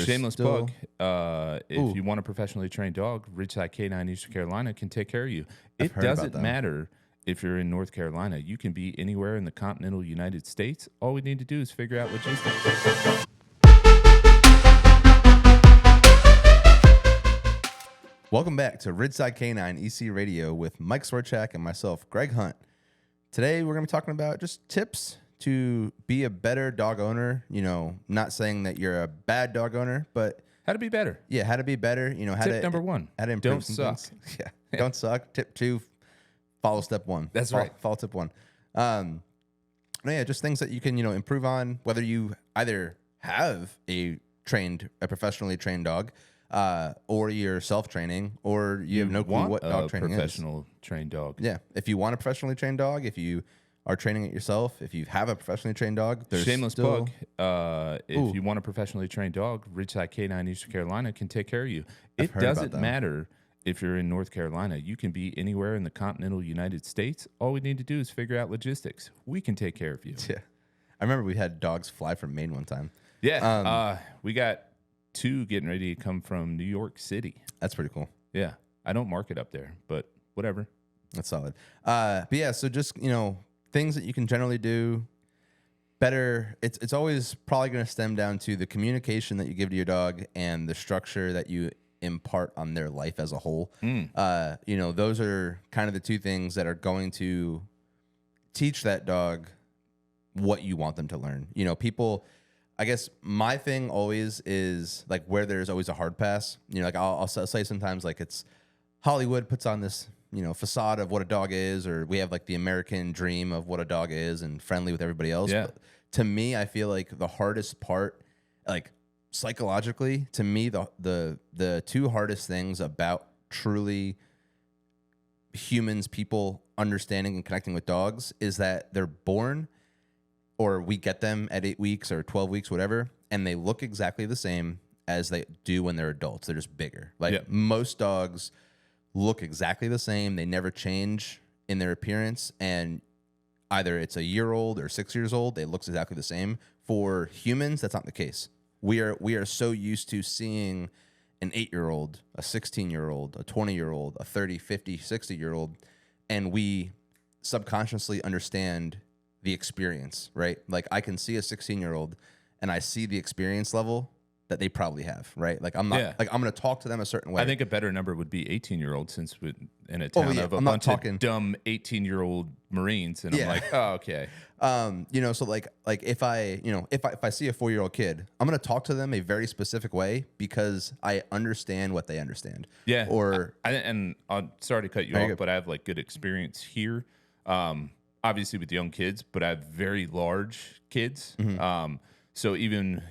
Shameless still... plug. If you want a professionally trained dog, RidgeSide K9 EC Carolina can take care of you. I've It heard about doesn't them. matter if you're in North Carolina. You can be anywhere in the continental United States. All we need to do is figure out logistics. Welcome back to RidgeSide K9 EC Radio with Mike Swarchak and myself, Greg Hunt. Today, we're going to be talking about just tips to be a better dog owner. You know, not saying that you're a bad dog owner, but How to be better. yeah, how to be better. You know, how Tip to number one, how to improve don't some suck. things. Yeah, don't suck. Tip 2, follow step 1. That's right. Follow tip 1. Yeah, just things that you can improve on. Whether you either have a professionally trained dog, or you're self-training, or you have no clue what dog training is. Professional trained dog. Yeah, if you want a professionally trained dog, if you are training it yourself, if you have a professionally trained dog, there's Shameless still... plug. If you want a professionally trained dog, RidgeSide K9 EC Carolina can take care of you. I've It heard about doesn't them. matter if you're in North Carolina. You can be anywhere in the continental United States. All we need to do is figure out logistics. We can take care of you. Yeah, I remember we had dogs fly from Maine one time. Yeah. We got 2 getting ready to come from New York City. That's pretty cool. Yeah. I don't market up there, but whatever. That's solid. But yeah, so just things that you can generally do better. It's always probably going to stem down to the communication that you give to your dog and the structure that you impart on their life as a whole. Those are kind of the 2 things that are going to teach that dog what you want them to learn. People, I guess my thing always is like where there's always a hard pass. Like I'll say sometimes like it's Hollywood puts on this facade of what a dog is, or we have like the American dream of what a dog is and friendly with everybody else. Yeah. But to me, I feel like the hardest part, like psychologically, to me, the 2 hardest things about truly people understanding and connecting with dogs is that they're born, or we get them at 8 weeks or 12 weeks, whatever, and they look exactly the same as they do when they're adults. They're just bigger. Like most dogs look exactly the same. They never change in their appearance, and either it's a year old or 6 years old, they look exactly the same. For humans, that's not the case. We are so used to seeing an 8-year-old, a 16-year-old, a 20-year-old, a 30, 50, 60-year-old, and we subconsciously understand the experience, right? Like I can see a 16-year-old and I see the experience level that they probably have, right? Like I'm not like I'm going to talk to them a certain way. I think a better number would be 18-year-olds, since we're in a town of a bunch of dumb 18-year-old Marines, and I'm like, oh, okay. So like if I see a 4-year-old kid, I'm going to talk to them a very specific way because I understand what they understand. Yeah. Or and I'm sorry to cut you off, but I have like good experience here. Obviously with young kids, but I have very large kids. Mm-hmm. So even,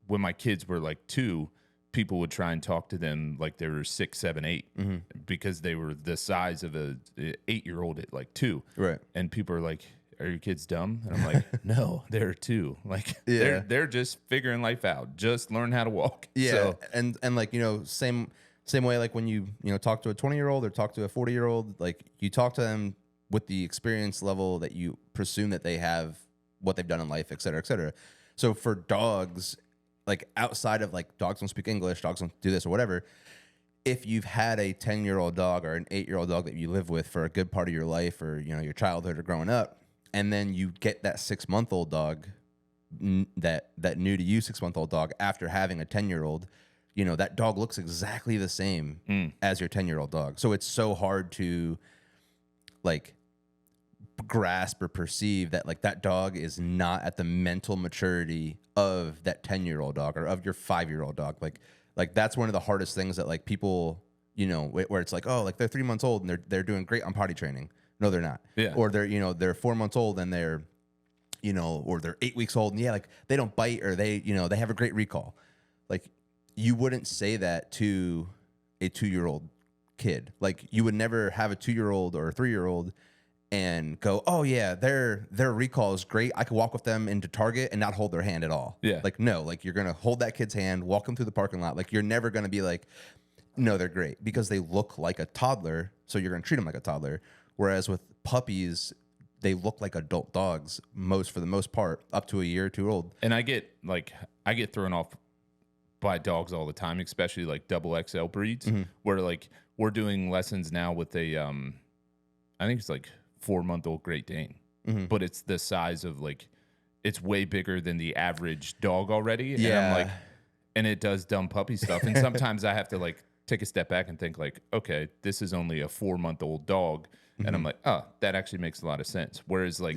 when my kids were like 2, people would try and talk to them like they were 6, 7, 8, because they were the size of a 8-year-old at like 2. Right. And people are like, are your kids dumb? And I'm like, no, they're 2. Like they're just figuring life out. Just learn how to walk. Yeah. So, and like, same way, like when you talk to a 20-year-old or talk to a 40-year-old, like you talk to them with the experience level that you presume that they have, what they've done in life, et cetera, et cetera. So for dogs, like outside of like dogs don't speak English, dogs don't do this or whatever, if you've had a 10-year-old dog or an 8-year-old dog that you live with for a good part of your life, or your childhood or growing up, and then you get that 6-month-old dog, that new to you 6-month-old dog after having a 10-year-old, that dog looks exactly the same as your 10-year-old dog. So it's so hard to like grasp or perceive that like that dog is not at the mental maturity of that 10-year-old dog or of your 5-year-old dog. Like that's one of the hardest things that like people, where it's like, oh, like they're 3 months old and they're doing great on potty training. No, they're not. Yeah. Or they're 4 months old and they're, or they're 8 weeks old and like they don't bite, or they have a great recall. Like you wouldn't say that to a 2-year-old kid. Like you would never have a 2-year-old or a 3-year-old and go, oh yeah, their recall is great. I could walk with them into Target and not hold their hand at all. Yeah. Like no, like you're gonna hold that kid's hand, walk them through the parking lot. Like you're never gonna be like, no, they're great, because they look like a toddler. So you're gonna treat them like a toddler. Whereas with puppies, they look like adult dogs for the most part, up to a year or 2 old. And I get thrown off buy dogs all the time, especially like double XL breeds, where like we're doing lessons now with a, I think it's like 4-month-old Great Dane, but it's the size of like, it's way bigger than the average dog already. And I'm like, and it does dumb puppy stuff. And sometimes I have to like take a step back and think like, okay, this is only a 4-month-old dog. And I'm like, oh, that actually makes a lot of sense. Whereas like,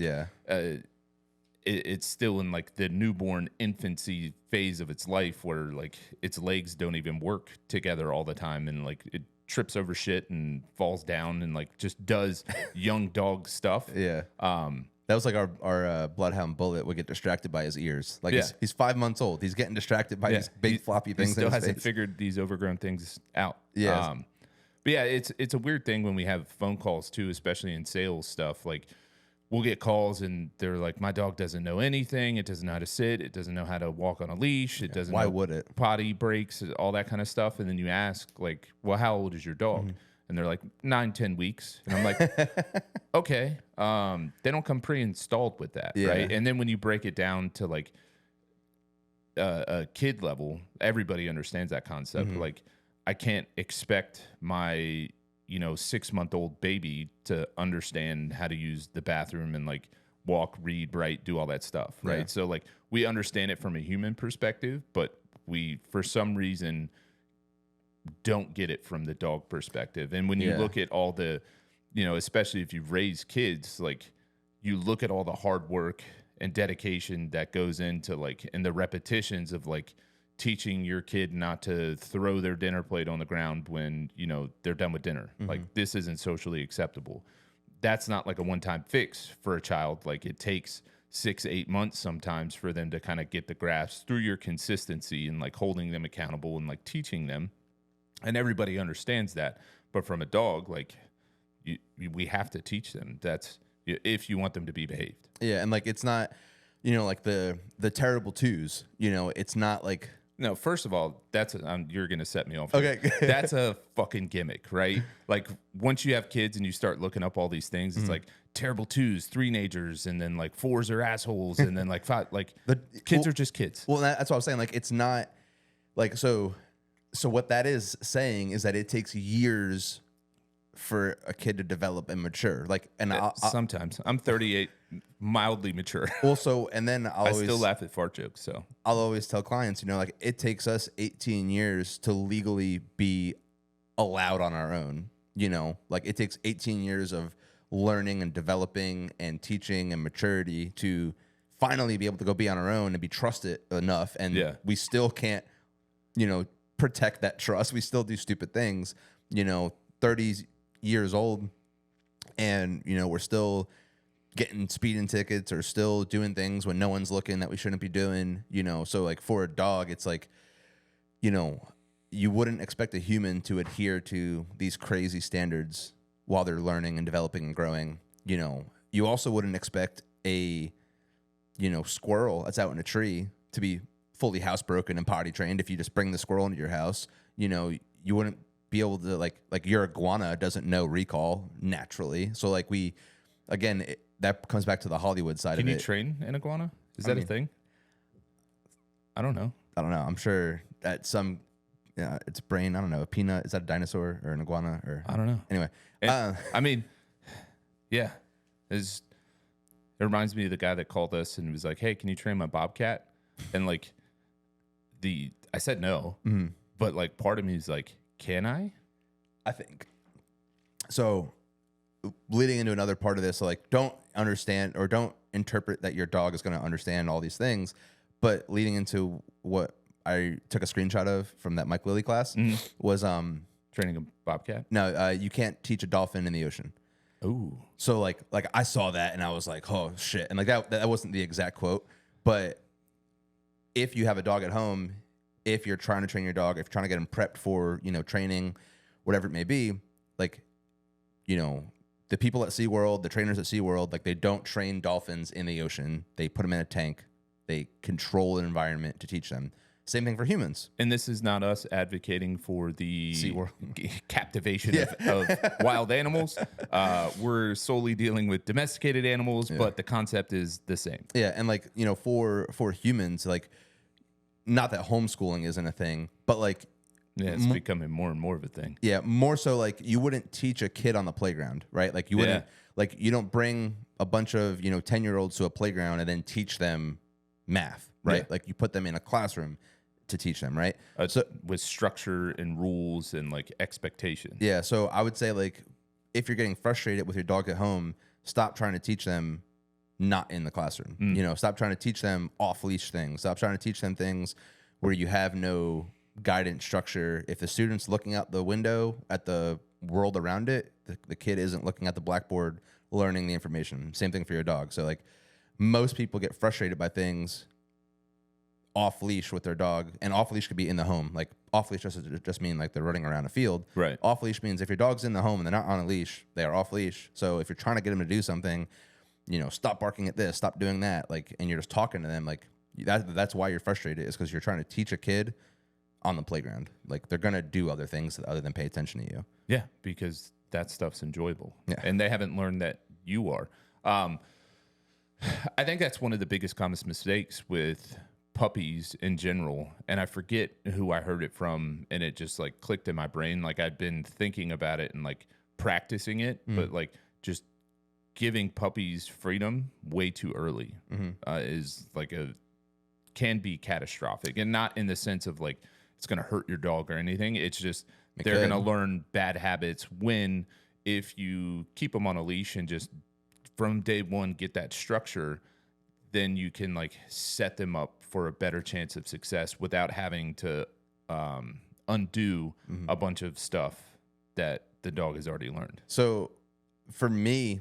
it's still in like the newborn infancy phase of its life where like its legs don't even work together all the time. And like it trips over shit and falls down and like just does young dog stuff. Yeah. That was like our bloodhound Bullet would get distracted by his ears. Like he's 5 months old. He's getting distracted by these big floppy things. He still in his hasn't face. figured these overgrown things out. Yeah. But yeah, it's a weird thing when we have phone calls too, especially in sales stuff. Like we'll get calls and they're like, my dog doesn't know anything. It doesn't know how to sit. It doesn't know how to walk on a leash. It doesn't. Why know would it? Potty breaks, all that kind of stuff. And then you ask like, well, how old is your dog? And they're like 9-10 weeks. And I'm like, okay. They don't come pre-installed with that, right? And then when you break it down to like a kid level, everybody understands that concept. Like I can't expect my 6-month-old baby to understand how to use the bathroom and like walk, read, write, do all that stuff, right? Yeah. So like we understand it from a human perspective, but we for some reason don't get it from the dog perspective. And when you look at all the, especially if you raise kids, like you look at all the hard work and dedication that goes into like, and the repetitions of like teaching your kid not to throw their dinner plate on the ground when, they're done with dinner. Like this isn't socially acceptable. That's not like a one-time fix for a child. Like it takes 6-8 months sometimes for them to kind of get the grasp through your consistency and like holding them accountable and like teaching them. And everybody understands that. But from a dog, like we have to teach them. That's if you want them to be behaved. Yeah. And like, it's not, like the terrible twos, it's not like. No, first of all, you're going to set me off. Okay. That's a fucking gimmick, right? Like once you have kids and you start looking up all these things, it's like terrible twos, 3-nagers, and then like 4s are assholes. And then like 5, like kids are just kids. Well, that's what I was saying. Like, it's not like, so what that is saying is that it takes years for a kid to develop and mature. Like, and sometimes I'm 38, mildly mature. Also, and then I still laugh at fart jokes. So I'll always tell clients, like it takes us 18 years to legally be allowed on our own. Like it takes 18 years of learning and developing and teaching and maturity to finally be able to go be on our own and be trusted enough. And we still can't, protect that trust. We still do stupid things, 30 years old, and we're still getting speeding tickets or still doing things when no one's looking that we shouldn't be doing. So like for a dog, it's like, you wouldn't expect a human to adhere to these crazy standards while they're learning and developing and growing. You also wouldn't expect a squirrel that's out in a tree to be fully housebroken and potty trained. If you just bring the squirrel into your house, you wouldn't be able to like your iguana doesn't know recall naturally. So like that comes back to the Hollywood side of it. Can you train an iguana? Is that a thing? I don't know. I'm sure that its brain, I don't know, a peanut, is that a dinosaur or an iguana or I don't know. Anyway. I mean, yeah. It reminds me of the guy that called us and was like, hey, can you train my bobcat? And like I said no, but like part of me is like, can I? I think so. Leading into another part of this, so like don't understand or don't interpret that your dog is going to understand all these things, but leading into what I took a screenshot of from that Mike Lilly class was training a bobcat. No, you can't teach a dolphin in the ocean. Ooh. So like I saw that and I was like, oh shit, and like that wasn't the exact quote, but if you have a dog at home, if you're trying to train your dog, if you're trying to get him prepped for training, whatever it may be, like the people at SeaWorld, the trainers at SeaWorld, like they don't train dolphins in the ocean. They put them in a tank. They control an environment to teach them. Same thing for humans. And this is not us advocating for the SeaWorld captivation of wild animals. We're solely dealing with domesticated animals, but the concept is the same. Yeah, and like, for humans, like, not that homeschooling isn't a thing, but like, yeah, it's becoming more and more of a thing. Yeah, more so like you wouldn't teach a kid on the playground, right? Like you wouldn't, like you don't bring a bunch of 10-year-olds to a playground and then teach them math, right? Like you put them in a classroom to teach them, right? So with structure and rules and like expectations. Yeah, so I would say like if you're getting frustrated with your dog at home, stop trying to teach them not in the classroom. Stop trying to teach them off leash things. Stop trying to teach them things where you have no guidance structure. If the student's looking out the window at the world around it, the kid isn't looking at the blackboard learning the information. Same thing for your dog. So like most people get frustrated by things off leash with their dog, and off leash could be in the home. Like off leash just mean like they're running around a field. Right. Off leash means if your dog's in the home and they're not on a leash, they are off leash. So if you're trying to get them to do something, stop barking at this, stop doing that, like, and you're just talking to them, like that's why you're frustrated, is because you're trying to teach a kid on the playground. Like they're gonna do other things other than pay attention to you. Yeah, because that stuff's enjoyable. Yeah. And they haven't learned that you are. I think that's one of the biggest common mistakes with puppies in general. And I forget who I heard it from, and it just like clicked in my brain. Like I'd been thinking about it and like practicing it, but like just giving puppies freedom way too early is like can be catastrophic, and not in the sense of like it's going to hurt your dog or anything. It's just they're going to learn bad habits if you keep them on a leash and just from day one get that structure, then you can like set them up for a better chance of success without having to undo a bunch of stuff that the dog has already learned. So for me,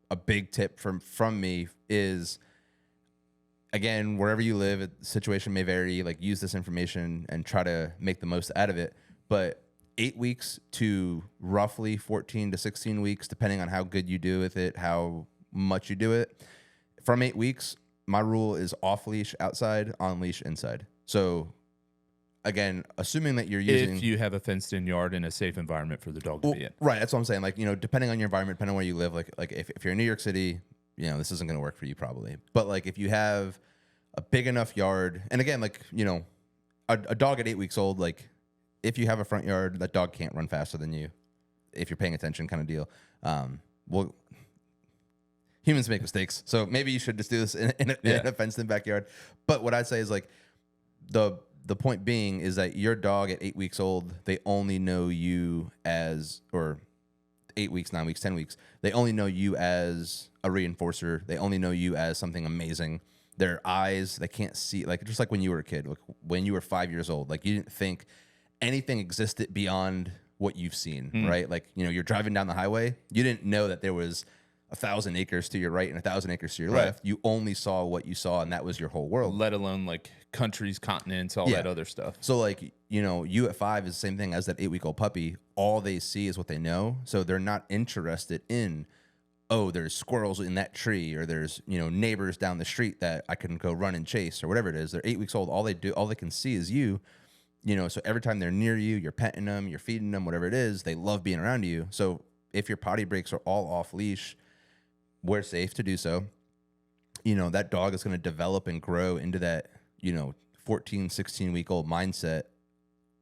a big tip from me is, again, wherever you live, the situation may vary. Like use this information and try to make the most out of it. But 8 weeks to roughly 14 to 16 weeks, depending on how good you do with it, how much you do it. From 8 weeks, my rule is off leash outside, on leash inside. So again, assuming that you're using, if you have a fenced in yard and a safe environment for the dog to be in. Right. That's what I'm saying. Like, depending on your environment, depending on where you live, like if you're in New York City, this isn't going to work for you probably. But like if you have a big enough yard, and again, like, a dog at 8 weeks old, like if you have a front yard, that dog can't run faster than you if you're paying attention, kind of deal. Well, humans make mistakes. So maybe you should just do this in a fenced-in backyard. But what I'd say is like the point being is that your dog at 8 weeks old, they only know you as, or 8 weeks, 9 weeks, 10 weeks, they only know you as a reinforcer. They only know you as something amazing. Their eyes, they can't see, like just like when you were a kid, like when you were 5 years old, like you didn't think anything existed beyond what you've seen, right? Like, you're driving down the highway, you didn't know that there was 1,000 acres to your right and 1,000 acres to your left. You only saw what you saw, and that was your whole world. Let alone like countries, continents, all that other stuff. So like, you at 5 is the same thing as that 8-week-old puppy. All they see is what they know. So they're not interested in, oh, there's squirrels in that tree, or there's, neighbors down the street that I can go run and chase, or whatever it is. They're 8 weeks old. All they can see is you. So every time they're near you, you're petting them, you're feeding them, whatever it is, they love being around you. So if your potty breaks are all off leash, we're safe to do so. That dog is going to develop and grow into that, 14, 16-week-old mindset.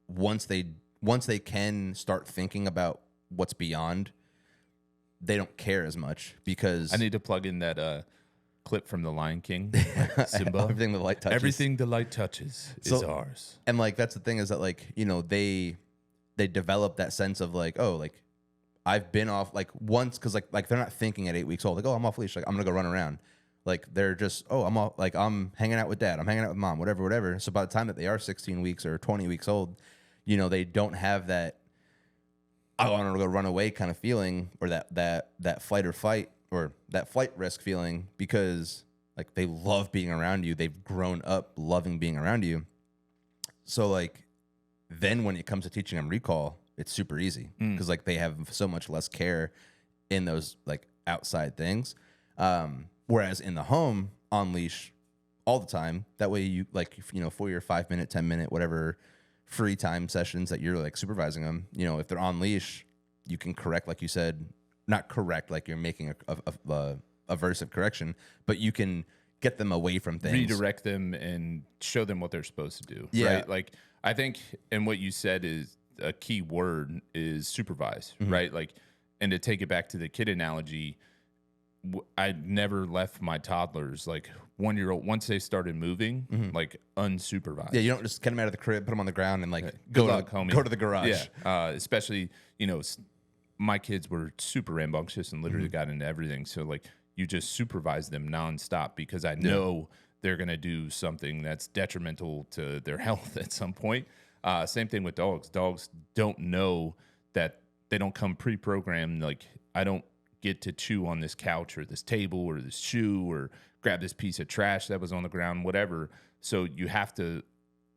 Once they can start thinking about what's beyond, they don't care as much, because I need to plug in that clip from The Lion King. Like Simba. Everything the light touches. Everything the light touches is ours. And like that's the thing, is that like, they develop that sense of like, oh, like I've been off like once, because like they're not thinking at 8 weeks old, like, oh, I'm off leash, like I'm gonna go run around. Like they're just, oh, I'm off, like I'm hanging out with dad, I'm hanging out with mom, whatever. So by the time that they are 16 weeks or 20 weeks old, they don't have that I want to go run away kind of feeling, or that flight or fight, or that flight risk feeling, because like they love being around you. They've grown up loving being around you. So like then when it comes to teaching them recall, it's super easy, because like they have so much less care in those like outside things. Whereas in the home, on leash all the time, that way you like, for your 5 minute, 10 minute, whatever free time sessions that you're like supervising them, if they're on leash, you can correct, like you said, not correct like you're making a aversive correction, but you can get them away from things, redirect them and show them what they're supposed to do. Yeah. Right. Like I think, and what you said is a key word is supervise, right? Like, and to take it back to the kid analogy, I never left my toddlers, like 1-year-old, once they started moving, like unsupervised. Yeah, you don't just get them out of the crib, put them on the ground, and like Good luck, homie. go to the garage. Yeah, especially, you know, my kids were super rambunctious and literally got into everything. So like you just supervise them nonstop because I know they're going to do something that's detrimental to their health at some point. Same thing with dogs. Dogs don't know that they don't come pre-programmed. Like I don't get to chew on this couch or this table or this shoe or grab this piece of trash that was on the ground, whatever. So you have to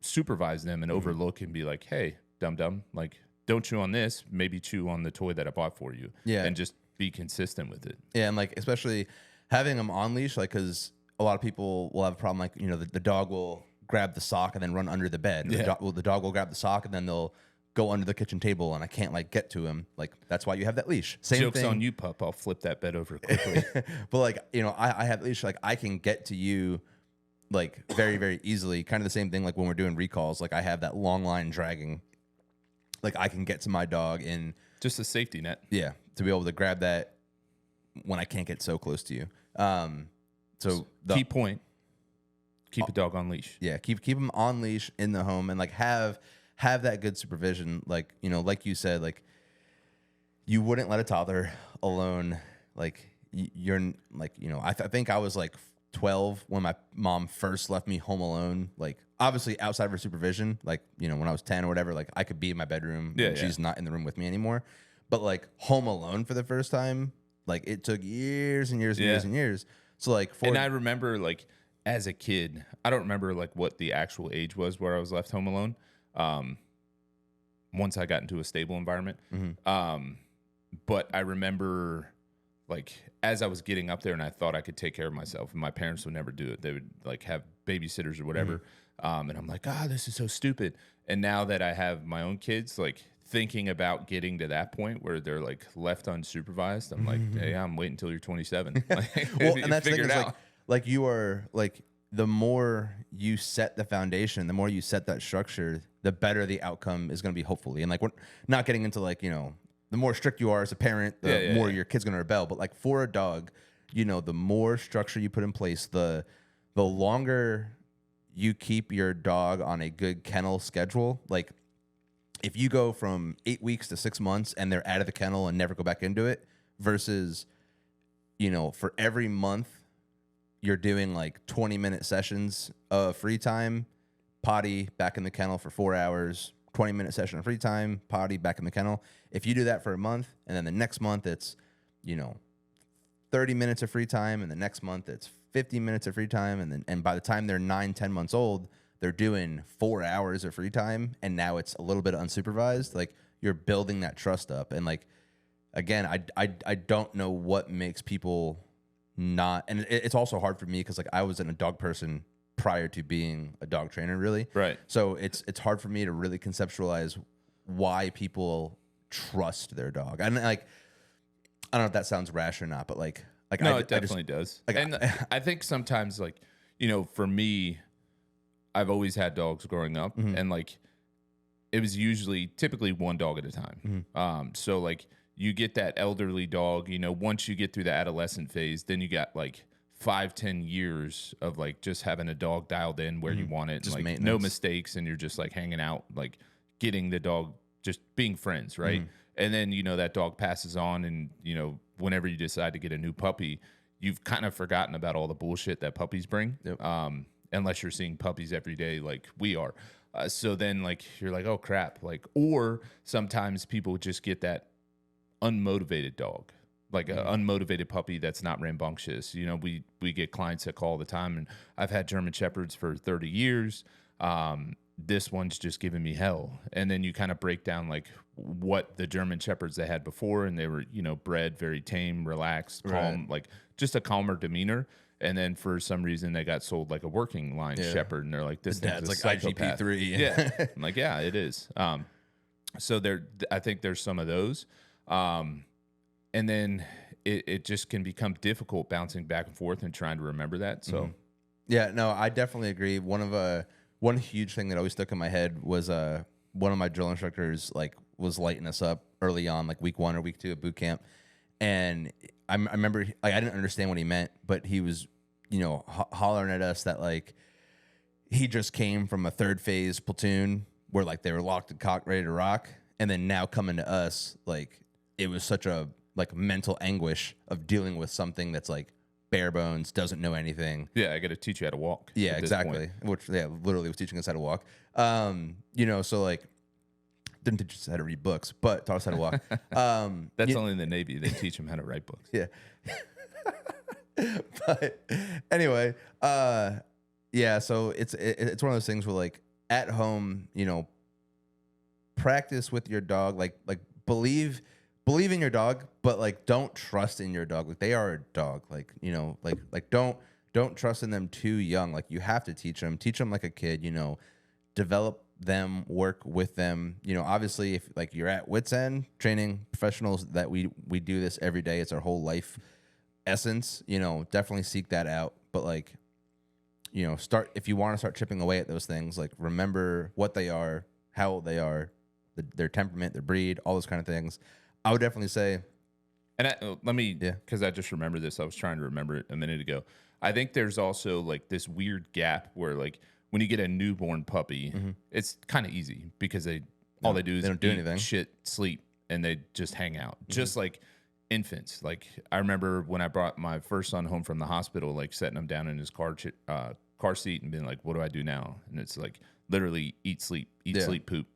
supervise them and overlook and be like, hey, dum-dum, like don't chew on this, maybe chew on the toy that I bought for you. Yeah. And just be consistent with it. Yeah, and like especially having them on leash, like because a lot of people will have a problem, like, you know, the dog will grab the sock and then run under the bed. Yeah. The dog will grab the sock and then they'll go under the kitchen table, and I can't like get to him. Like that's why you have that leash. Same Joke's thing on you, pup. I'll flip that bed over quickly. But like, you know, I have leash, like I can get to you like very, very easily. Kind of the same thing like when we're doing recalls, like I have that long line dragging. Like I can get to my dog in Just a safety net. yeah, to be able to grab that when I can't get so close to you. So Key point. Keep a dog on leash. yeah, keep them on leash in the home, and like have that good supervision. Like, you know, like you said, like you wouldn't let a toddler alone. Like you're like, you know, I think I was like 12 when my mom first left me home alone. Like obviously outside of her supervision, like, you know, when I was 10 or whatever, like I could be in my bedroom and she's not in the room with me anymore. But like home alone for the first time, like it took years and years and years and years. So like and I remember like as a kid, I don't remember like what the actual age was where I was left home alone. Once I got into a stable environment. But I remember like as I was getting up there and I thought I could take care of myself, and my parents would never do it. They would like have babysitters or whatever. And I'm like, this is so stupid. And now that I have my own kids, like thinking about getting to that point where they're like left unsupervised, I'm like, hey, I'm waiting until you're 27. Like, well, and that's the figure thing it is out. like you are like, the more you set the foundation, the more you set that structure, the better the outcome is going to be, hopefully. And like, we're not getting into like, you know, the more strict you are as a parent, the more your kid's going to rebel. But like for a dog, you know, the more structure you put in place, the longer you keep your dog on a good kennel schedule. Like if you go from 8 weeks to 6 months and they're out of the kennel and never go back into it, versus, you know, for every month you're doing like 20-minute sessions of free time, potty, back in the kennel for 4 hours, 20-minute session of free time, potty, back in the kennel. If you do that for a month, and then the next month it's, you know, 30 minutes of free time, and the next month it's 50 minutes of free time, and by the time they're 9-10 months old, they're doing 4 hours of free time, and now it's a little bit unsupervised. Like you're building that trust up, and like again, I don't know what makes people not, and it's also hard for me because like I wasn't a dog person prior to being a dog trainer, really. Right. So it's hard for me to really conceptualize why people trust their dog. And like, I don't know if that sounds rash or not, but like no, it definitely does. Like, and I think sometimes like, you know, for me, I've always had dogs growing up, and like it was typically one dog at a time. So like you get that elderly dog, you know, once you get through the adolescent phase, then you got like 5-10 years of like just having a dog dialed in where you want it, Just and like maintenance. no mistakes, and you're just like hanging out, like getting the dog, just being friends, right? And then, you know, that dog passes on, and, you know, whenever you decide to get a new puppy, you've kind of forgotten about all the bullshit that puppies bring. Unless you're seeing puppies every day like we are. So then like you're like, oh crap. Like, or sometimes people just get that unmotivated dog, like an unmotivated puppy that's not rambunctious. You know, we get clients that call all the time, and I've had German Shepherds for 30 years. This one's just giving me hell. And then you kind of break down like what the German Shepherds they had before, and they were, you know, bred very tame, relaxed, calm, like just a calmer demeanor. And then for some reason they got sold like a working line shepherd, and they're like, this thing's dad's a like psychopath. IGP3. Yeah. I'm like, yeah, it is. So I think there's some of those. And then it just can become difficult bouncing back and forth and trying to remember that. So Yeah, no, I definitely agree. One huge thing that always stuck in my head was one of my drill instructors was lighting us up early on, like week 1 or week 2 at boot camp, and I remember like I didn't understand what he meant, but he was hollering at us that like he just came from a 3rd phase platoon where like they were locked and cocked, ready to rock, and then now coming to us, like it was such a like mental anguish of dealing with something that's like bare bones, doesn't know anything. Yeah, I got to teach you how to walk. Yeah, exactly. Which literally was teaching us how to walk. So like didn't teach us how to read books, but taught us how to walk. That's only in the Navy. They teach them how to write books. Yeah. But anyway, yeah, so it's one of those things where like at home, practice with your dog, like believe in your dog, but like don't trust in your dog. Like they are a dog. Like, like don't trust in them too young. Like you have to teach them like a kid, develop them, work with them. Obviously if like you're at wit's end training professionals that we do this every day, it's our whole life essence, definitely seek that out. But like, start, if you want to start chipping away at those things, like remember what they are, how old they are, their temperament, their breed, all those kind of things. I would definitely say. And because I just remember this, I was trying to remember it a minute ago. I think there's also like this weird gap where like when you get a newborn puppy, it's kind of easy because all they do is don't do anything, shit, sleep, and they just hang out, just like infants. Like I remember when I brought my first son home from the hospital, like setting him down in his car seat and being like, "What do I do now?" And it's like literally eat, sleep, poop.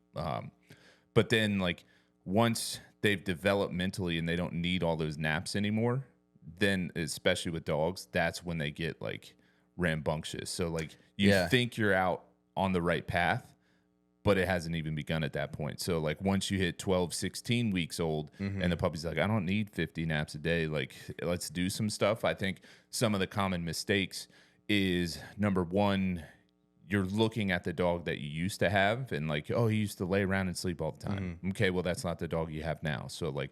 But then like once they've developed mentally and they don't need all those naps anymore, then especially with dogs, that's when they get like rambunctious. So like you think you're out on the right path, but it hasn't even begun at that point. So like once you hit 12, 16 weeks old and the puppy's like, I don't need 50 naps a day, like let's do some stuff. I think some of the common mistakes is, number one, you're looking at the dog that you used to have and like, oh, he used to lay around and sleep all the time. Okay, well, that's not the dog you have now. So like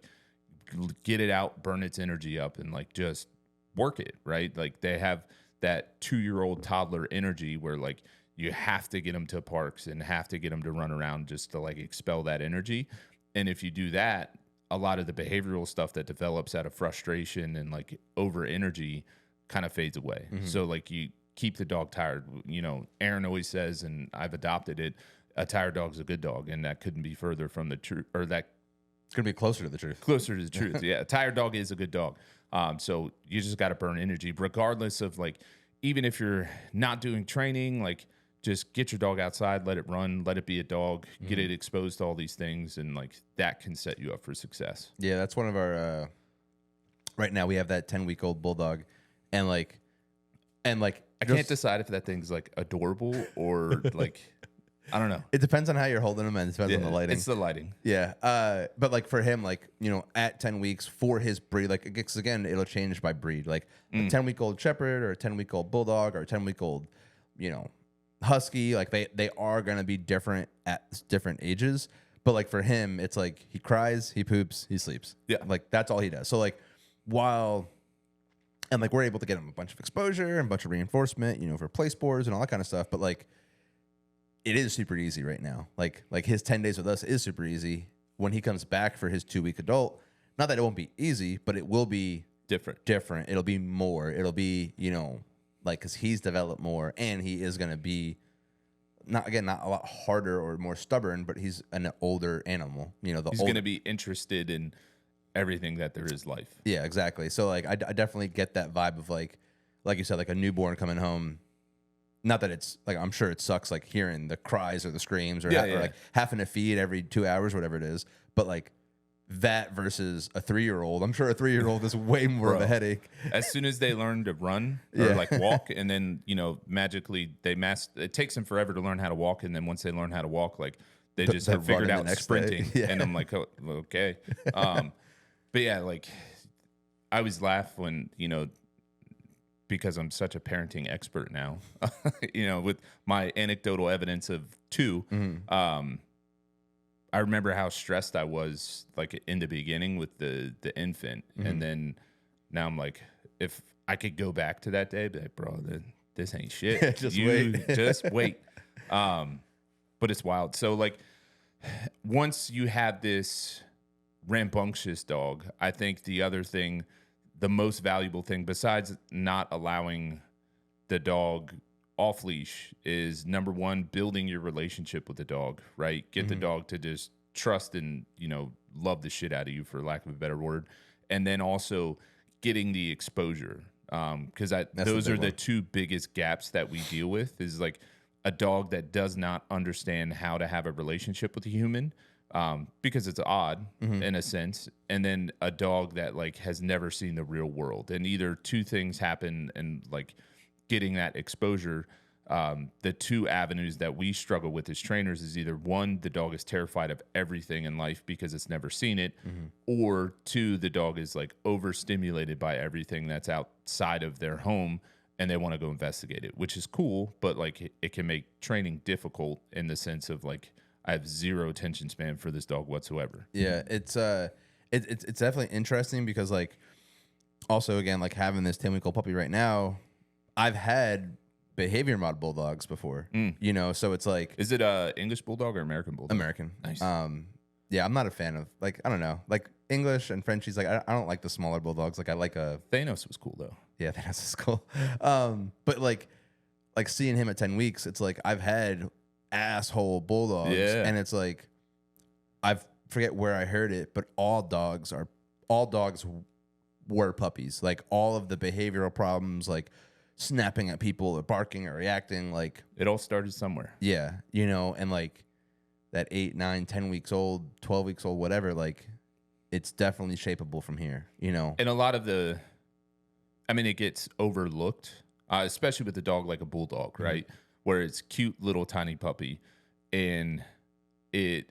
get it out, burn its energy up, and like just work it, right? Like they have that 2-year-old toddler energy where like you have to get them to parks and have to get them to run around just to like expel that energy. And if you do that, a lot of the behavioral stuff that develops out of frustration and like over energy kind of fades away. So like you keep the dog tired. Aaron always says, and I've adopted it, a tired dog's a good dog, and that couldn't be further from the truth, or that it's going to be closer to the truth. Closer to the truth. Yeah, a tired dog is a good dog. So you just got to burn energy, regardless of like, even if you're not doing training, like just get your dog outside, let it run, let it be a dog, get it exposed to all these things, and like that can set you up for success. Yeah, that's one of our. Right now we have that 10-week-old bulldog, and I can't decide if that thing's like adorable or like, I don't know. It depends on how you're holding him, and it depends on the lighting. It's the lighting. Yeah. But like for him, like, at 10 weeks for his breed, like, because again, it'll change by breed. Like a 10-week-old shepherd or a 10-week-old bulldog or a 10-week-old, husky, like they are going to be different at different ages. But like for him, it's like he cries, he poops, he sleeps. Yeah. Like that's all he does. So like and like we're able to get him a bunch of exposure and a bunch of reinforcement, for play sports and all that kind of stuff. But like it is super easy right now. Like his 10 days with us is super easy. When he comes back for his 2-week adult, not that it won't be easy, but it will be different. It'll be more. It'll be, like, because he's developed more and he is going to be not a lot harder or more stubborn, but he's an older animal. He's going to be interested in everything that there is life. Yeah, exactly. So like I definitely get that vibe of like you said, like a newborn coming home. Not that it's like, I'm sure it sucks like hearing the cries or the screams or like having to feed every 2 hours, whatever it is. But like that versus a 3-year-old, I'm sure a 3-year-old is way more of a headache. As soon as they learn to run or like walk, and then magically it takes them forever to learn how to walk, and then once they learn how to walk, like they just have figured out sprinting. And I'm like, oh, okay. But yeah, like I always laugh when, because I'm such a parenting expert now, with my anecdotal evidence of 2, I remember how stressed I was like in the beginning with the infant. And then now I'm like, if I could go back to that day, be like, bro, this ain't shit. Just wait. Just wait. But it's wild. So like once you have this rambunctious dog, I think the other thing, the most valuable thing besides not allowing the dog off leash is number one, building your relationship with the dog, right? Get the dog to just trust and, love the shit out of you, for lack of a better word. And then also getting the exposure. Because those are the two biggest gaps that we deal with, is like a dog that does not understand how to have a relationship with a human, because it's odd in a sense. And then a dog that like has never seen the real world. And either two things happen, and like getting that exposure, the two avenues that we struggle with as trainers is either one, the dog is terrified of everything in life because it's never seen it, or two, the dog is like overstimulated by everything that's outside of their home and they want to go investigate it, which is cool, but like it can make training difficult in the sense of like I have zero attention span for this dog whatsoever. Yeah, it's definitely interesting because like also again, like having this 10-week-old puppy right now, I've had behavior mod bulldogs before, so it's like, is it a English bulldog or American bulldog? American. Nice. Yeah, I'm not a fan of like, I don't know, like English and Frenchies. Like I don't like the smaller bulldogs. Like I like a Thanos was cool though. Yeah, Thanos is cool. But like seeing him at 10 weeks, it's like I've had asshole bulldogs, and it's like I forget where I heard it, but all dogs were puppies. Like all of the behavioral problems, like snapping at people or barking or reacting, like it all started somewhere. Yeah, and like that 8, 9, 10 weeks old, 12 weeks old, whatever, like it's definitely shapeable from here, And a lot of it gets overlooked, especially with a dog like a bulldog, right? Where it's cute little tiny puppy and it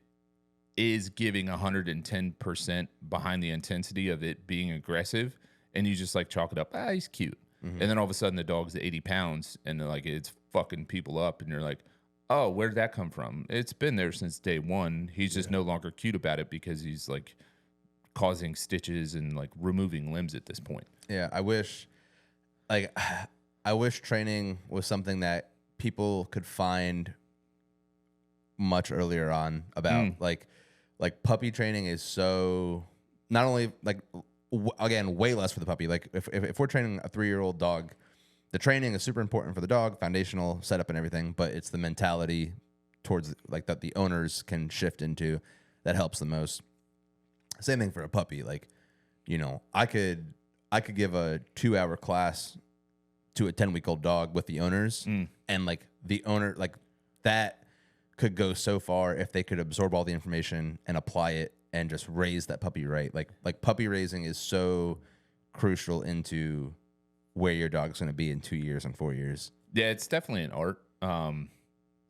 is giving 110% behind the intensity of it being aggressive, and you just like chalk it up, he's cute. And then all of a sudden the dog's 80 pounds and like it's fucking people up, and you're like, oh, where did that come from? It's been there since day one. He's just no longer cute about it because he's like causing stitches and like removing limbs at this point. Yeah, I wish training was something that people could find much earlier on about like puppy training is so not only like again, way less for the puppy. Like if we're training a 3-year-old dog, the training is super important for the dog, foundational setup and everything, but it's the mentality towards like that the owners can shift into that helps the most. Same thing for a puppy. Like, I could give a 2-hour class to a 10-week-old dog with the owners, and like the owner, like that could go so far if they could absorb all the information and apply it and just raise that puppy right. Like puppy raising is so crucial into where your dog's going to be in 2 years and 4 years. Yeah, it's definitely an art.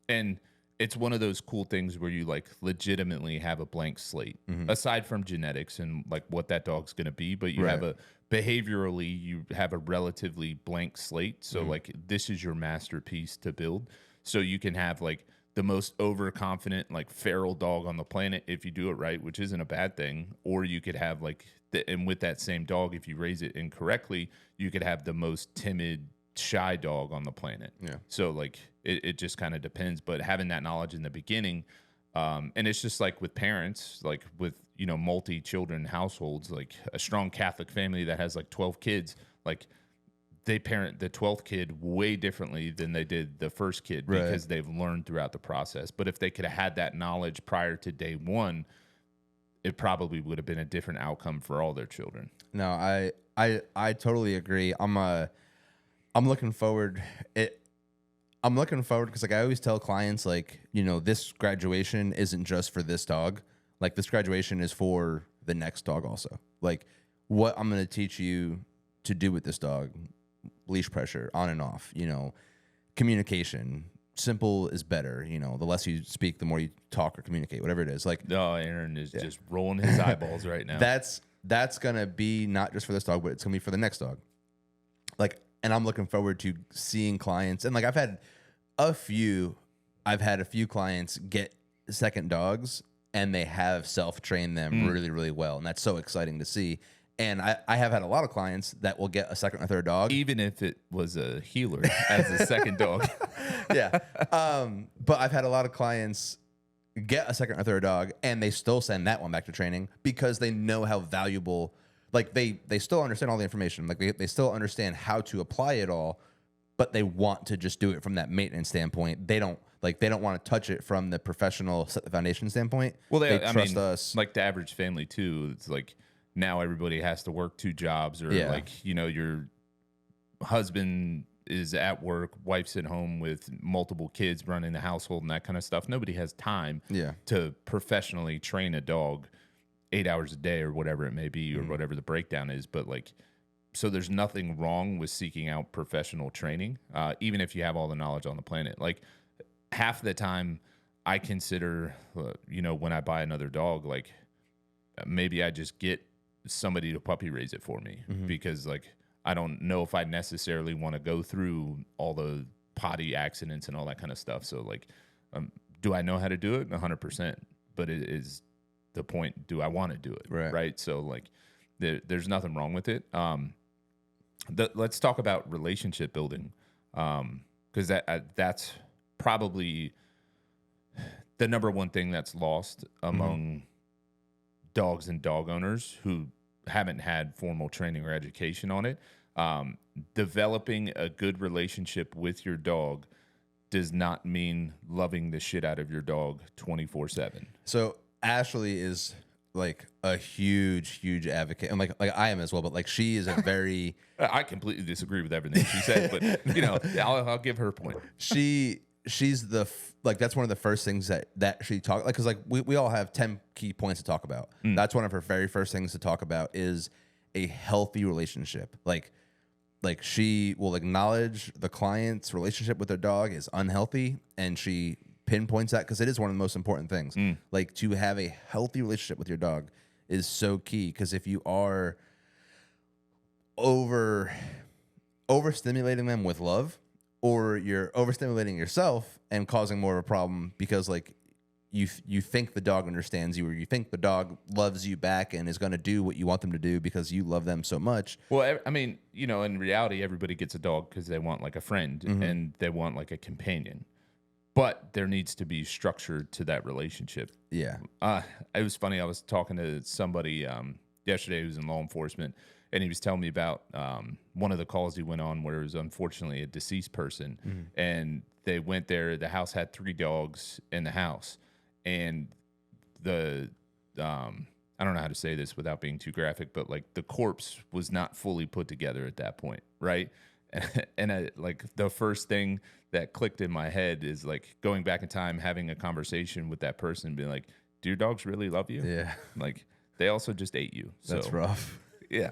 And it's one of those cool things where you like legitimately have a blank slate, aside from genetics and like what that dog's going to be, but you have behaviorally, you have a relatively blank slate. So like this is your masterpiece to build. So you can have like the most overconfident, like feral dog on the planet if you do it right, which isn't a bad thing. Or you could have like, and with that same dog, if you raise it incorrectly, you could have the most timid, shy dog on the planet. Yeah. So like it just kind of depends. But having that knowledge in the beginning, and it's just like with parents, like with, multi-children households, like a strong Catholic family that has like 12 kids, like they parent the 12th kid way differently than they did the first kid because they've learned throughout the process. But if they could have had that knowledge prior to day one, it probably would have been a different outcome for all their children. No, I totally agree. I'm looking forward. I'm looking forward because like I always tell clients, like, this graduation isn't just for this dog. Like this graduation is for the next dog also. Like what I'm going to teach you to do with this dog, leash pressure on and off, communication. Simple is better. The less you speak, the more you talk or communicate, whatever it is. Like, no, Aaron is just rolling his eyeballs right now. That's going to be not just for this dog, but it's going to be for the next dog. Like, and I'm looking forward to seeing clients. And like, I've had a few clients get second dogs and they have self-trained them really, really well. And that's so exciting to see. And I have had a lot of clients that will get a second or third dog. Even if it was a healer as a second dog. Yeah. But I've had a lot of clients get a second or third dog, and they still send that one back to training because they know how valuable, like they still understand all the information. Like they still understand how to apply it all, but they want to just do it from that maintenance standpoint. They don't want to touch it from the professional set the foundation standpoint. Well, they trust us. Like the average family too. It's like now everybody has to work 2 jobs, or like, you know, your husband is at work, wife's at home with multiple kids running the household and that kind of stuff. Nobody has time to professionally train a dog 8 hours a day or whatever it may be, or whatever the breakdown is. But like, so there's nothing wrong with seeking out professional training, even if you have all the knowledge on the planet. Like half the time I consider, you know, when I buy another dog, like maybe I just get somebody to puppy raise it for me, because like I don't know if I necessarily want to go through all the potty accidents and all that kind of stuff. So like, do I know how to do it? 100%. But it is the point, do I want to do it? Right. So like there's nothing wrong with it. Let's talk about relationship building, because that's probably the number one thing that's lost among dogs and dog owners who haven't had formal training or education on it. Developing a good relationship with your dog does not mean loving the shit out of your dog 24/7. So Ashley is like a huge advocate, and like I am as well. But like she is a very I completely disagree with everything she said, but you know, I'll give her a point. She's that's one of the first things that she talked, like, because like we all have 10 key points to talk about. That's one of her very first things to talk about is a healthy relationship. Like she will acknowledge the client's relationship with their dog is unhealthy, and she pinpoints that because it is one of the most important things. Like to have a healthy relationship with your dog is so key, because if you are overstimulating them with love, or you're overstimulating yourself and causing more of a problem because like you think the dog understands you, or you think the dog loves you back and is going to do what you want them to do because you love them so much. Well, I mean, you know, in reality, everybody gets a dog because they want like a friend and they want like a companion. But there needs to be structure to that relationship. Yeah. It was funny. I was talking to somebody yesterday who's in law enforcement, and he was telling me about one of the calls he went on where it was unfortunately a deceased person, and they went there. The house had 3 dogs in the house, and I don't know how to say this without being too graphic, but like the corpse was not fully put together at that point, right? And like the first thing that clicked in my head is like going back in time, having a conversation with that person, being like, "Do your dogs really love you?" Yeah, like they also just ate you. So, that's rough. Yeah.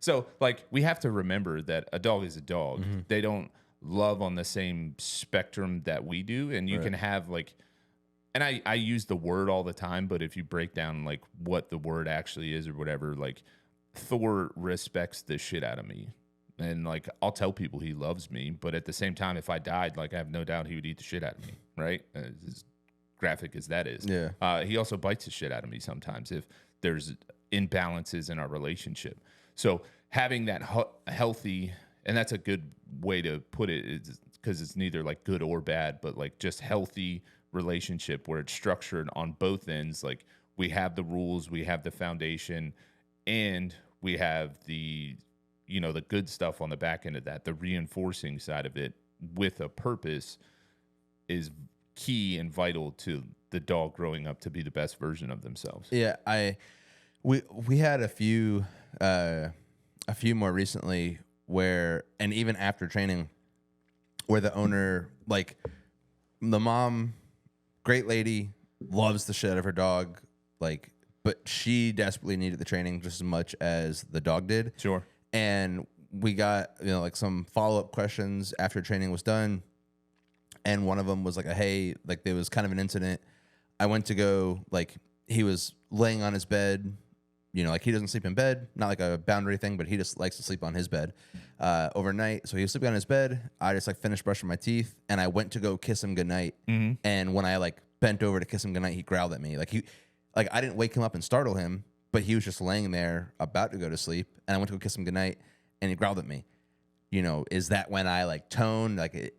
So like we have to remember that a dog is a dog. They don't love on the same spectrum that we do, and you can have like, and I use the word all the time, but if you break down like what the word actually is or whatever, like Thor respects the shit out of me. And like I'll tell people he loves me, but at the same time, if I died, like I have no doubt he would eat the shit out of me, right? As graphic as that is. Yeah. He also bites the shit out of me sometimes if there's imbalances in our relationship. So having that healthy, and that's a good way to put it, because it's neither like good or bad, but like just healthy relationship where it's structured on both ends. Like we have the rules, we have the foundation, and we have the, you know, the good stuff on the back end of that. The reinforcing side of it with a purpose is key and vital to the dog growing up to be the best version of themselves. Yeah, we had a few more recently where, and even after training, where the owner, like the mom, great lady, loves the shit out of her dog, like, but she desperately needed the training just as much as the dog did. Sure. And we got, you know, like some follow-up questions after training was done. And one of them was like, hey, like there was kind of an incident. I went to go, like he was laying on his bed, you know, like he doesn't sleep in bed, not like a boundary thing, but he just likes to sleep on his bed overnight. So he was sleeping on his bed. I just like finished brushing my teeth, and I went to go kiss him goodnight. And when I like bent over to kiss him goodnight, he growled at me. Like I didn't wake him up and startle him, but he was just laying there about to go to sleep, and I went to go kiss him goodnight, and he growled at me. You know, is that when I like tone? Like,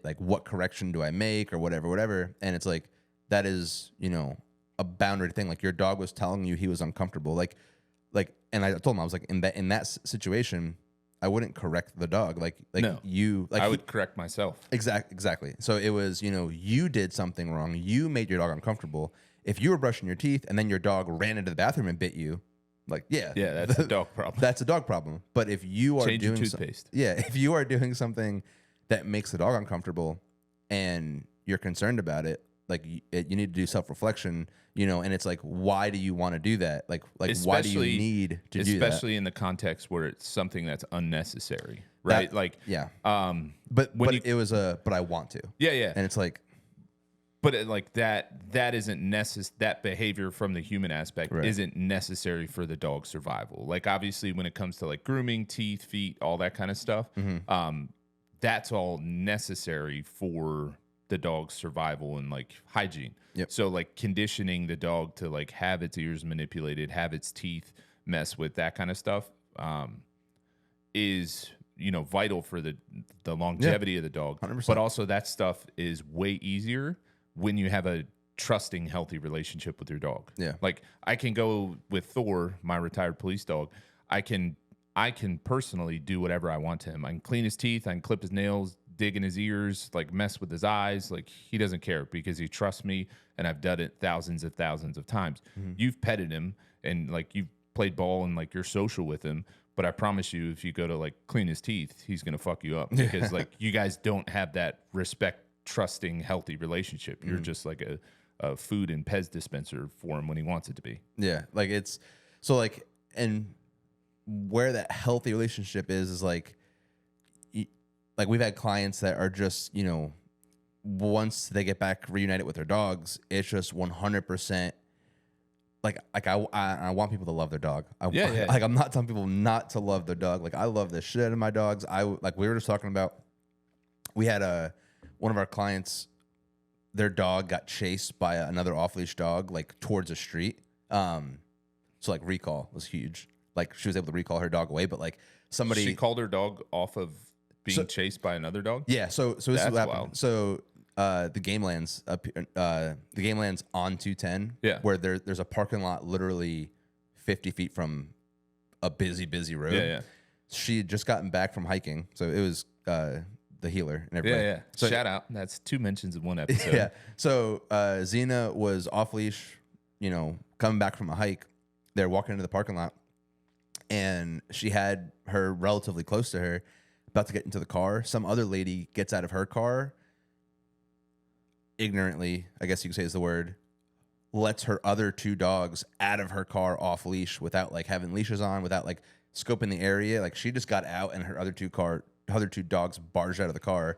like what correction do I make or whatever? And it's like, that is, you know, a boundary thing. Like, your dog was telling you he was uncomfortable. Like, and I told him, I was like, in that situation, I wouldn't correct the dog. Like no, you, like I would correct myself. Exactly. So it was, you know, you did something wrong. You made your dog uncomfortable. If you were brushing your teeth and then your dog ran into the bathroom and bit you, like, yeah, that's a dog problem. That's a dog problem. But if you are Change doing your toothpaste, if you are doing something that makes the dog uncomfortable and you're concerned about it, like, you need to do self-reflection, you know. And it's like, why do you want to do that? Like why do you need to do that? Especially in the context where it's something that's unnecessary, right? But it was but I want to. Yeah. And it's like, but that isn't that behavior from the human aspect isn't necessary for the dog's survival. Like, obviously, when it comes to like grooming, teeth, feet, all that kind of stuff, that's all necessary for the dog's survival and like hygiene. Yep. So like conditioning the dog to like have its ears manipulated, have its teeth mess with, that kind of stuff, is, you know, vital for the longevity of the dog. 100%. But also that stuff is way easier when you have a trusting, healthy relationship with your dog. Yeah. Like, I can go with Thor, my retired police dog. I can personally do whatever I want to him. I can clean his teeth, I can clip his nails, dig in his ears, like mess with his eyes. Like, he doesn't care because he trusts me, and I've done it thousands of times. You've petted him and like you've played ball and like you're social with him, but I promise you, if you go to like clean his teeth, he's gonna fuck you up because like you guys don't have that respect, trusting, healthy relationship. You're just like a food and Pez dispenser for him when he wants it to be. Yeah, like, it's so like, and where that healthy relationship is like we've had clients that are just, you know, once they get back reunited with their dogs, it's just 100%. Like I want people to love their dog. Like, I'm not telling people not to love their dog. Like, I love the shit out of my dogs. Like we were just talking about, we had one of our clients, their dog got chased by another off-leash dog, like towards a street. So like recall was huge. Like, she was able to recall her dog away, but like she called her dog off of being chased by another dog. Yeah. So this is what happened. Wild. So the game lands on 210. Yeah. Where there's a parking lot literally 50 feet from a busy road. Yeah. She had just gotten back from hiking, so it was the healer and everybody. Yeah. So, shout out. That's 2 mentions in one episode. Yeah. So Xena was off leash, you know, coming back from a hike. They're walking into the parking lot, and she had her relatively close to her, about to get into the car. Some other lady gets out of her car, ignorantly, I guess you could say is the word, lets her other 2 dogs out of her car off leash without like having leashes on, without like scoping the area. Like, she just got out, and her other two dogs barged out of the car,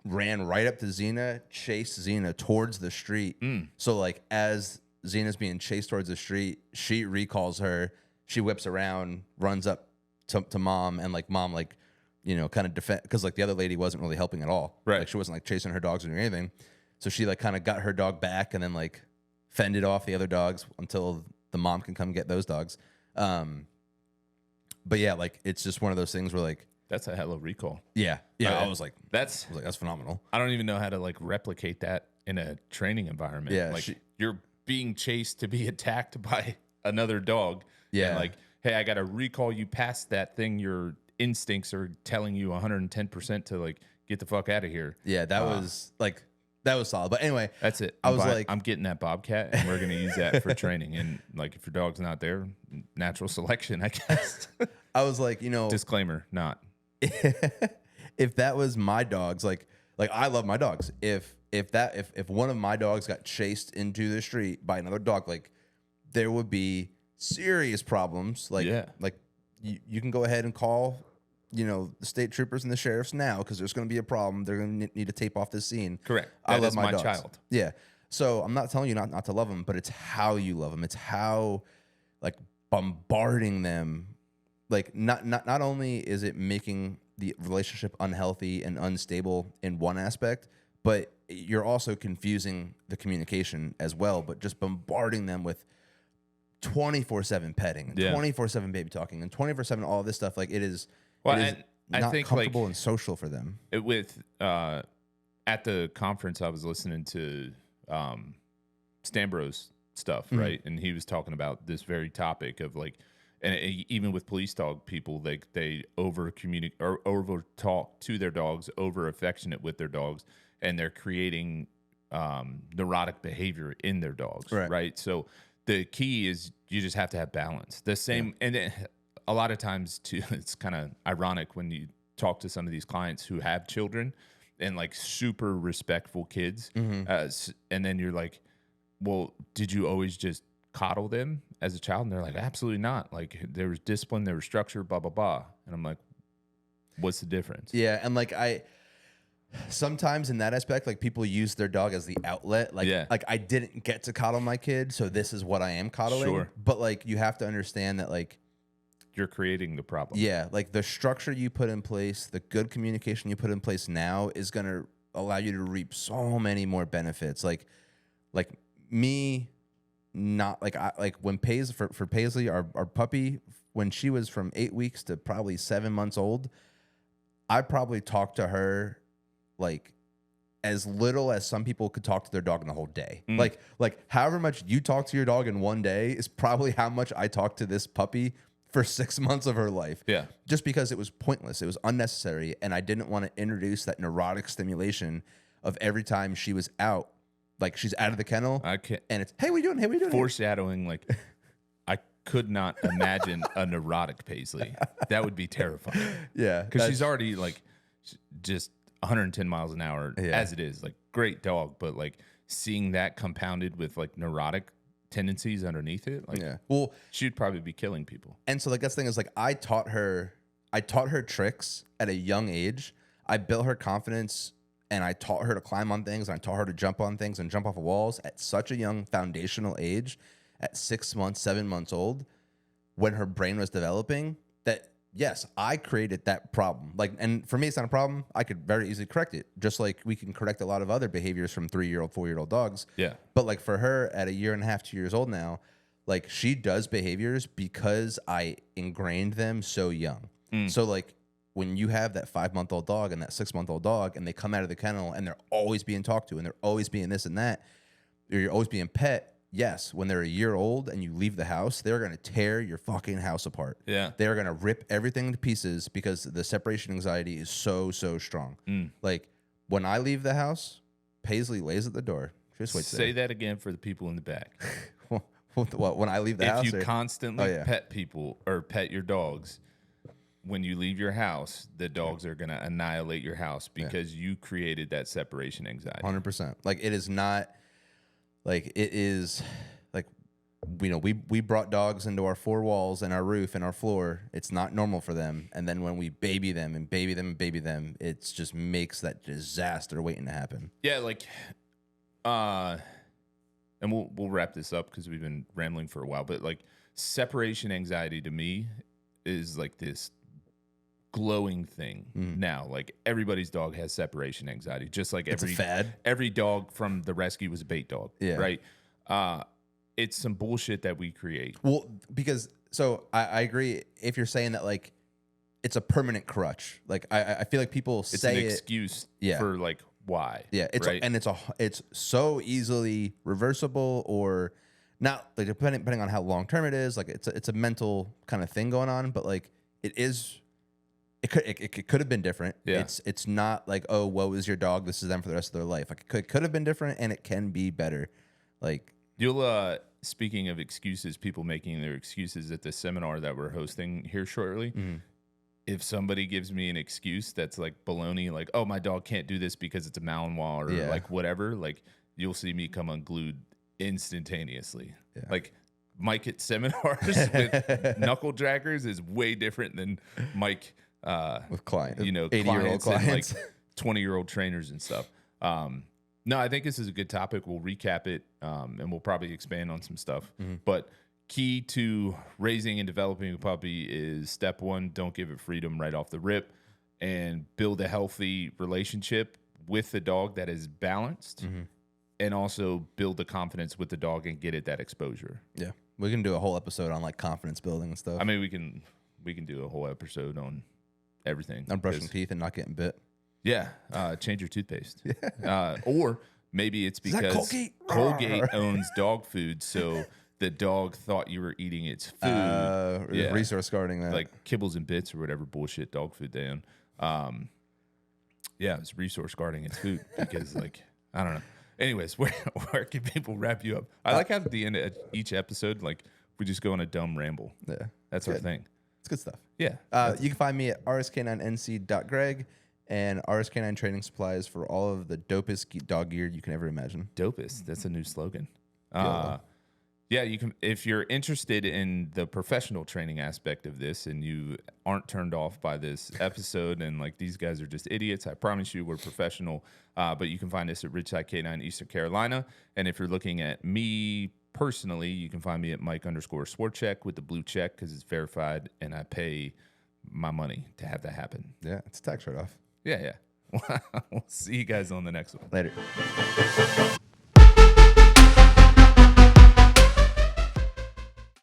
ran right up to Xena, chased Xena towards the street. So like, as Xena's being chased towards the street, she recalls her. She whips around, runs up to mom, and like mom, like, you know, kind of defend, because like the other lady wasn't really helping at all. Right. Like, she wasn't like chasing her dogs or anything. So she like kind of got her dog back and then like fended off the other dogs until the mom can come get those dogs. But yeah, like, it's just one of those things where like, that's a hell of a recall. Yeah. I was like, that's phenomenal. I don't even know how to like replicate that in a training environment. Yeah. Like, you're being chased to be attacked by another dog. Yeah. And like, hey, I got to recall you past that thing. Your instincts are telling you 110% to like get the fuck out of here. Yeah, that was solid. But anyway, that's it. I'm getting that Bobcat, and we're gonna use that for training. And like, if your dog's not there, natural selection, I guess. I was like, you know, disclaimer, not. If that was my dogs, like I love my dogs. If one of my dogs got chased into the street by another dog, like, there would be serious problems. Like, you can go ahead and call, you know, the state troopers and the sheriffs now, because there's going to be a problem. They're going to need to tape off this scene. Correct. I love my dogs. Child. Yeah. So I'm not telling you not to love them, but it's how you love them. It's how, like, bombarding them. Like, not only is it making the relationship unhealthy and unstable in one aspect, but you're also confusing the communication as well. But just bombarding them with 24/7 petting, and 24/7 baby talking, and 24/7 all this stuff. Like it is not comfortable and social for them. At the conference, I was listening to Stambro's stuff, right? And he was talking about this very topic of like, and even with police dog people, they over communicate or over talk to their dogs, over affectionate with their dogs, and they're creating neurotic behavior in their dogs, right? So the key is you just have to have balance. The same, and a lot of times too, it's kind of ironic when you talk to some of these clients who have children and like super respectful kids, and then you're like, well, did you always just coddle them as a child? And they're like, absolutely not. Like there was discipline, there was structure, blah, blah, blah. And I'm like, what's the difference? Yeah. And like sometimes in that aspect, like people use their dog as the outlet. Like I didn't get to coddle my kid, so this is what I am coddling. Sure. But like you have to understand that like you're creating the problem. Yeah. Like the structure you put in place, the good communication you put in place now is going to allow you to reap so many more benefits. Like me, not like when for Paisley, our puppy, when she was from 8 weeks to probably 7 months old, I probably talked to her like as little as some people could talk to their dog in the whole day. Like however much you talk to your dog in one day is probably how much I talked to this puppy for 6 months of her life. Yeah. Just because it was pointless. It was unnecessary. And I didn't want to introduce that neurotic stimulation of every time she was out. Like she's out of the kennel. And it's, hey, what you doing? Hey, what you doing? Foreshadowing, like I could not imagine a neurotic Paisley. That would be terrifying. Yeah. Because she's already like just 110 miles an hour as it is. Like great dog. But like seeing that compounded with like neurotic tendencies underneath it, like well, she'd probably be killing people. And so like that's the thing is like I taught her tricks at a young age. I built her confidence and I taught her to climb on things and I taught her to jump on things and jump off of walls at such a young foundational age, at 6 months, 7 months old, when her brain was developing, that yes, I created that problem. Like, and for me, it's not a problem. I could very easily correct it, just like we can correct a lot of other behaviors from 3-year-old, 4-year-old dogs. Yeah. But like for her at 1.5 years, 2 years old now, like she does behaviors because I ingrained them so young. So like when you have that 5-month-old dog and that 6-month-old dog and they come out of the kennel and they're always being talked to and they're always being this and that, or you're always being pet. Yes, when they're 1 year old and you leave the house, they're going to tear your fucking house apart. Yeah. They're going to rip everything to pieces because the separation anxiety is so strong. Like, when I leave the house, Paisley lays at the door. Just wait. Say that again for the people in the back. What, when I leave the house? If you constantly pet people or pet your dogs, when you leave your house, the dogs are going to annihilate your house because you created that separation anxiety. 100%. Like, it is not... Like it is, like, you know, we brought dogs into our 4 walls and our roof and our floor. It's not normal for them. And then when we baby them and baby them and baby them, it just makes that disaster waiting to happen. Yeah, like, and we'll wrap this up because we've been rambling for a while. But like separation anxiety to me is like this glowing thing now. Like everybody's dog has separation anxiety, just like every dog from the rescue was a bait dog, right? It's some bullshit that we create. Well, because so I agree if you're saying that like it's a permanent crutch. Like I feel like people say it's an excuse for like why. Yeah, it's right? It's so easily reversible or not, like depending on how long term it is. Like it's a mental kind of thing going on, but like it is. It could have been different. Yeah. It's not like, oh, woe is your dog, this is them for the rest of their life. Like it could have been different, and it can be better. Like you'll speaking of excuses, people making their excuses at the seminar that we're hosting here shortly. If somebody gives me an excuse that's like baloney, like, oh, my dog can't do this because it's a Malinois or like whatever, like you'll see me come unglued instantaneously. Yeah. Like Mike at seminars with knuckle draggers is way different than Mike with clients, you know, 80-year-old clients, and like 20-year-old trainers and stuff. No, I think this is a good topic. We'll recap it, and we'll probably expand on some stuff. But key to raising and developing a puppy is step 1: don't give it freedom right off the rip, and build a healthy relationship with the dog that is balanced. and also build the confidence with the dog and get it that exposure. Yeah. We can do a whole episode on like confidence building and stuff. I mean, we can do a whole episode on everything. On brushing teeth and not getting bit. Yeah. Change your toothpaste. Or maybe it's because Colgate owns dog food, so the dog thought you were eating its food. Resource guarding that. Like Kibbles and Bits or whatever bullshit dog food they own. Yeah, it's resource guarding its food because, like, I don't know. Anyways, where can people wrap you up? I like how at the end of each episode, like, we just go on a dumb ramble. Yeah. That's our thing. It's good stuff. Yeah. You can find me at rsk9nc.greg and RSK9 Training Supplies for all of the dopest dog gear you can ever imagine. Dopest. That's a new slogan. Yeah, you can. If you're interested in the professional training aspect of this, and you aren't turned off by this episode, and like these guys are just idiots, I promise you, we're professional. But you can find us at RidgeSide K9 Eastern Carolina, and if you're looking at me personally, you can find me at Mike_Swarcheck with the blue check because it's verified, and I pay my money to have that happen. Yeah, it's a tax write-off. Yeah. We'll see you guys on the next one. Later.